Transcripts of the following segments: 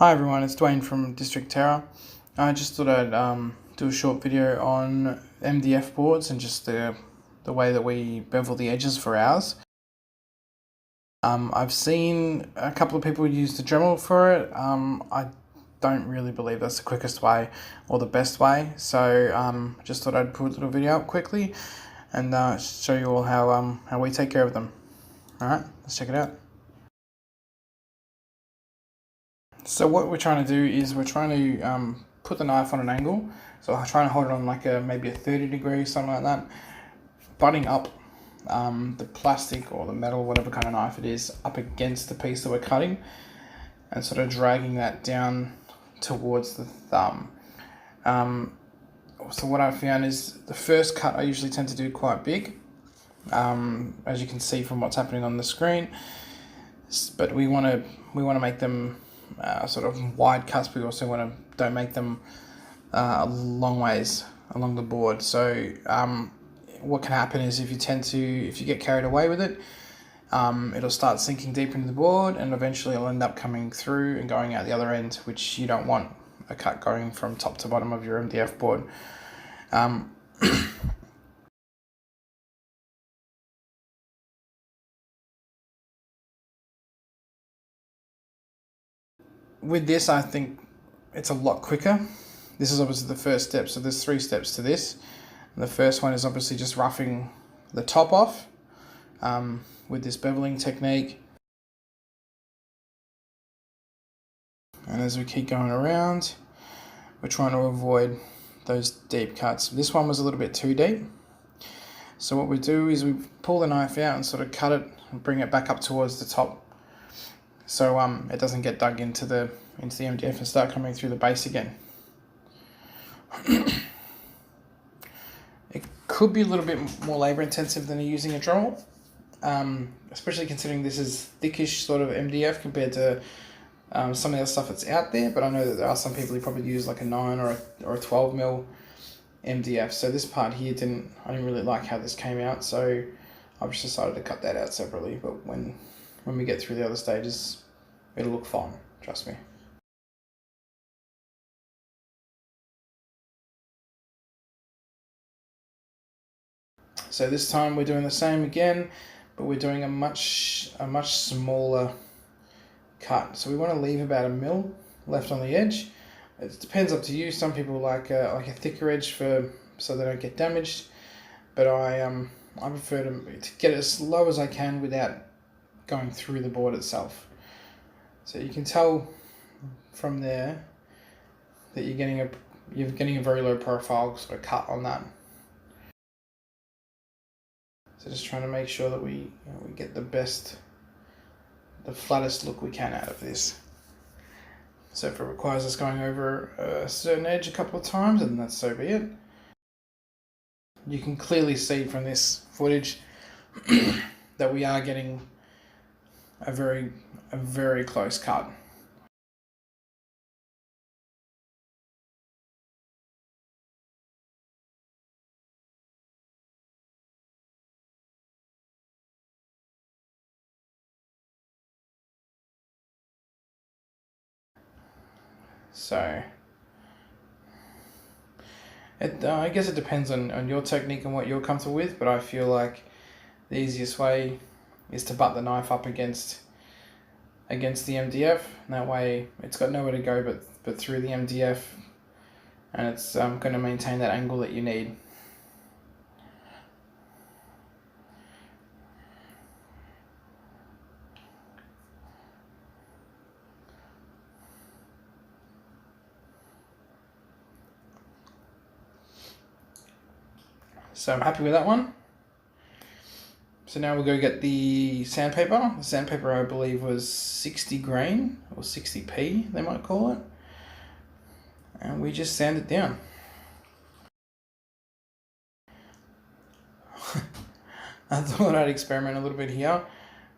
Hi everyone, it's Dwayne from District Terra. I just thought I'd do a short video on MDF boards and just the way that we bevel the edges for ours. I've seen a couple of people use the Dremel for it. I don't really believe that's the quickest way or the best way, so just thought I'd put a little video up quickly and show you all how we take care of them. Alright, let's check it out. So what we're trying to do is we're trying to put the knife on an angle. So I'm trying to hold it on like maybe a 30 degree, something like that. Butting up the plastic or the metal, whatever kind of knife it is, up against the piece that we're cutting, and sort of dragging that down towards the thumb. So what I found is the first cut I usually tend to do quite big, as you can see from what's happening on the screen. But we want to make them sort of wide cuts, but we also don't make them long ways along the board. So what can happen is if you get carried away with it, it'll start sinking deep into the board, and eventually it'll end up coming through and going out the other end, which you don't want a cut going from top to bottom of your MDF board. With this, I think it's a lot quicker. This is obviously the first step, so there's 3 steps to this. And the first one is obviously just roughing the top off with this beveling technique. And as we keep going around, we're trying to avoid those deep cuts. This one was a little bit too deep. So what we do is we pull the knife out and sort of cut it and bring it back up towards the top, so it doesn't get dug into the MDF and start coming through the base again. It could be a little bit more labor intensive than using a Dremel, especially considering this is thickish sort of MDF compared to some of the other stuff that's out there. But I know that there are some people who probably use like a 9 or a 12 mil MDF. So this part here I didn't really like how this came out, so I've just decided to cut that out separately. But when we get through the other stages, it'll look fine, trust me. So this time we're doing the same again, but we're doing a much smaller cut. So we want to leave about 1 mil left on the edge. It depends, up to you. Some people like a thicker edge so they don't get damaged, but I prefer to get it as low as I can without going through the board itself. So you can tell from there that you're getting a very low profile sort of cut on that. So just trying to make sure that we get the flattest look we can out of this. So if it requires us going over a certain edge a couple of times, then that's so be it. You can clearly see from this footage that we are getting a very close cut. So I guess it depends on your technique and what you're comfortable with, but I feel like the easiest way is to butt the knife up against the MDF, and that way it's got nowhere to go but through the MDF, and it's going to maintain that angle that you need. So I'm happy with that one. So now we'll go get the sandpaper. The sandpaper, I believe, was 60 grain or 60p, they might call it. And we just sand it down. I thought I'd experiment a little bit here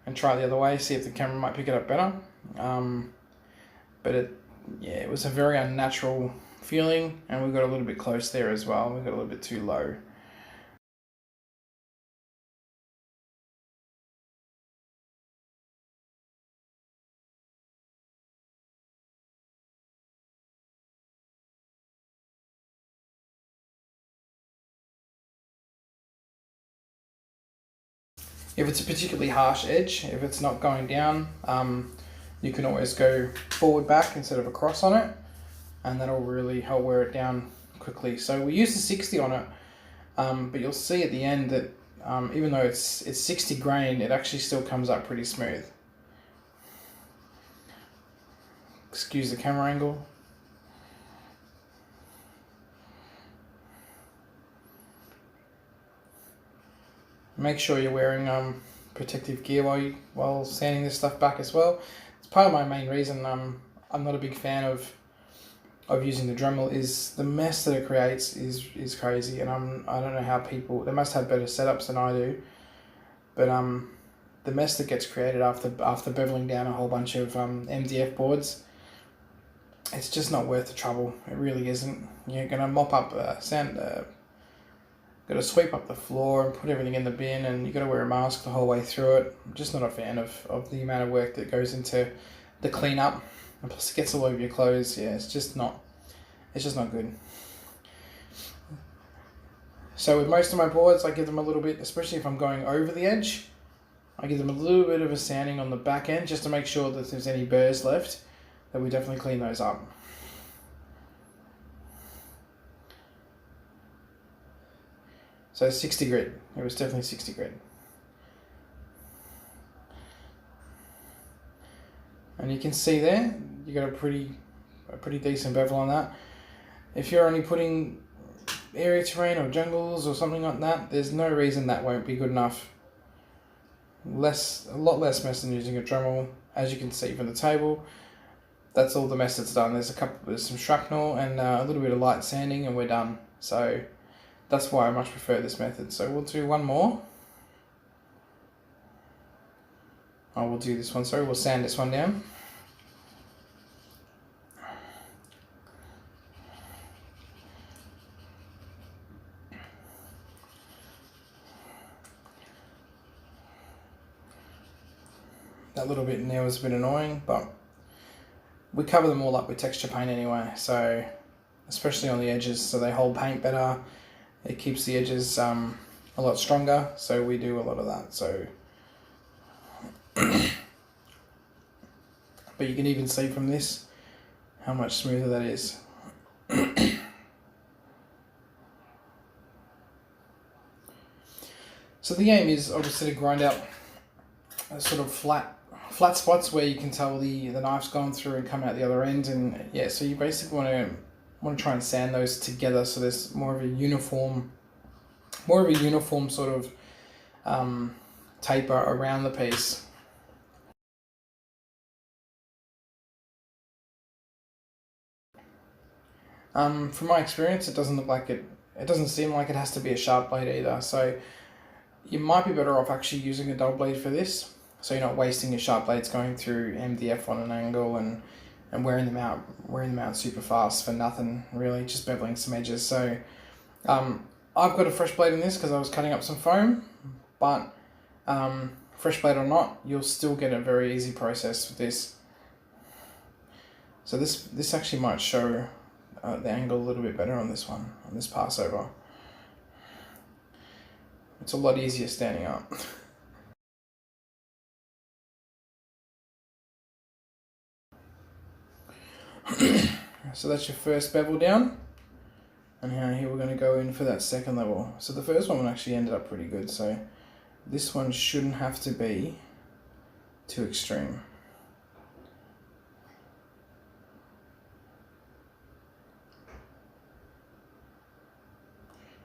and try it the other way, see if the camera might pick it up better. But it was a very unnatural feeling, and we got a little bit close there as well. We got a little bit too low. If it's a particularly harsh edge, if it's not going down, you can always go forward back instead of across on it, and that'll really help wear it down quickly. So we use the 60 on it, but you'll see at the end that even though it's 60 grain, it actually still comes up pretty smooth. Excuse the camera angle. Make sure you're wearing protective gear while sanding this stuff back as well. It's part of my main reason I'm not a big fan of using the Dremel. Is the mess that it creates is crazy, and I don't know how people, they must have better setups than I do, but the mess that gets created after beveling down a whole bunch of MDF boards, it's just not worth the trouble. It really isn't. You're gonna mop up got to sweep up the floor and put everything in the bin, and you got to wear a mask the whole way through it. I'm just not a fan of the amount of work that goes into the cleanup, and plus it gets all over your clothes. Yeah, it's just not good. So with most of my boards, I give them a little bit, especially if I'm going over the edge, I give them a little bit of a sanding on the back end just to make sure that if there's any burrs left, that we definitely clean those up. So 60 grit, it was definitely 60 grit. And you can see there, you got a pretty decent bevel on that. If you're only putting area terrain or jungles or something like that, there's no reason that won't be good enough. A lot less mess than using a Dremel, as you can see from the table. That's all the mess that's done. There's some shrapnel and a little bit of light sanding, and we're done. So that's why I much prefer this method. So we'll do one more. Oh, we'll do this one, sorry, we'll sand this one down. That little bit in there was a bit annoying, but we cover them all up with texture paint anyway, so especially on the edges, so they hold paint better. It keeps the edges a lot stronger, so we do a lot of that. So, but you can even see from this how much smoother that is. So the aim is obviously to grind out a sort of flat spots where you can tell the knife's gone through and come out the other end, and yeah, so you basically want to try and sand those together so there's more of a uniform sort of taper around the piece. From my experience, it doesn't seem like it has to be a sharp blade either, so you might be better off actually using a double blade for this, so you're not wasting your sharp blades going through MDF on an angle and wearing them out super fast for nothing, really, just beveling some edges. So I've got a fresh blade in this because I was cutting up some foam, but fresh blade or not, you'll still get a very easy process with this. So this actually might show the angle a little bit better on this one, on this passover. It's a lot easier standing up. So that's your first bevel down, and now here we're going to go in for that second level. So the first one actually ended up pretty good, so this one shouldn't have to be too extreme.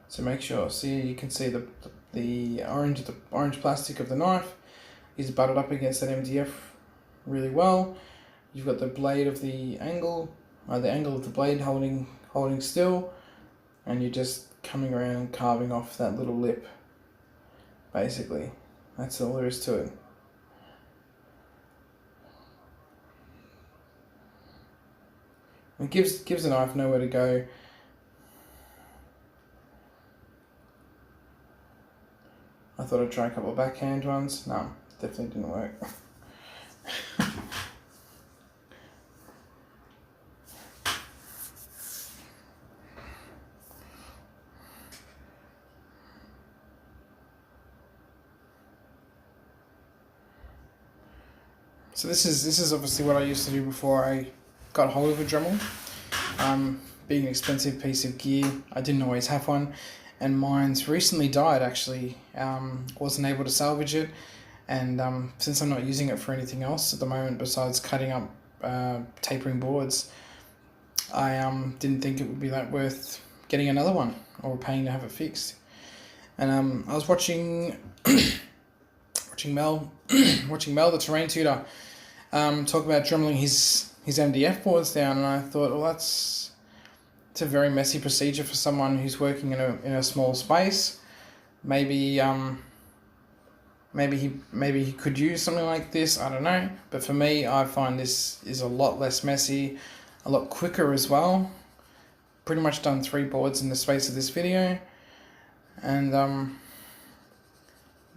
So make sure, see, you can see the orange plastic of the knife is butted up against that MDF really well. You've got the blade of the angle of the blade holding still, and you're just coming around and carving off that little lip. Basically, that's all there is to it. It gives the knife nowhere to go. I thought I'd try a couple of backhand ones. No, definitely didn't work. So this is obviously what I used to do before I got hold of a Dremel. Being an expensive piece of gear, I didn't always have one, and mine's recently died actually. Wasn't able to salvage it, and since I'm not using it for anything else at the moment besides cutting up tapering boards, I didn't think it would be that worth getting another one or paying to have it fixed. And I was watching Mel the terrain tutor talk about dremeling his MDF boards down, and I thought, well, it's a very messy procedure for someone who's working in a small space. Maybe he could use something like this, I don't know. But for me, I find this is a lot less messy, a lot quicker as well. Pretty much done 3 boards in the space of this video, and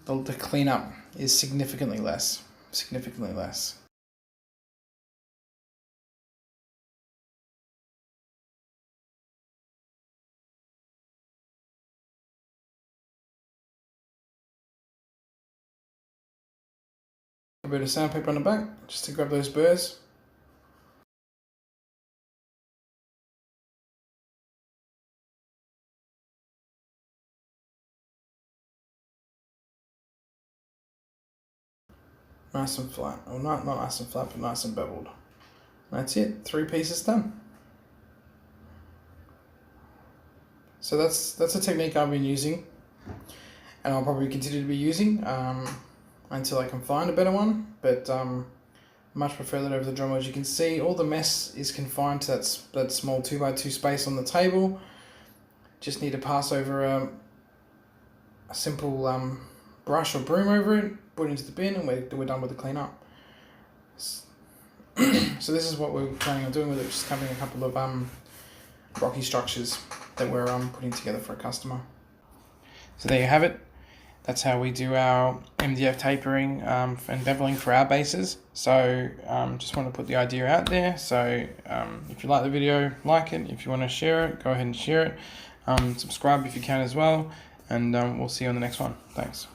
the cleanup is significantly less. A bit of sandpaper on the back, just to grab those burrs. Nice and flat, or not nice and flat, but nice and beveled. That's it, 3 pieces done. So that's a technique I've been using, and I'll probably continue to be using until I can find a better one. But much prefer that over the Dremel. As you can see, all the mess is confined to that small 2x2 space on the table. Just need to pass over a simple brush or broom over it, put it into the bin, and we're done with the cleanup. So this is what we're planning on doing with it, just covering a couple of rocky structures that we're putting together for a customer. So there you have it. That's how we do our MDF tapering and beveling for our bases. So just want to put the idea out there. So if you like the video, like it. If you want to share it, go ahead and share it. Subscribe if you can as well. And we'll see you on the next one. Thanks.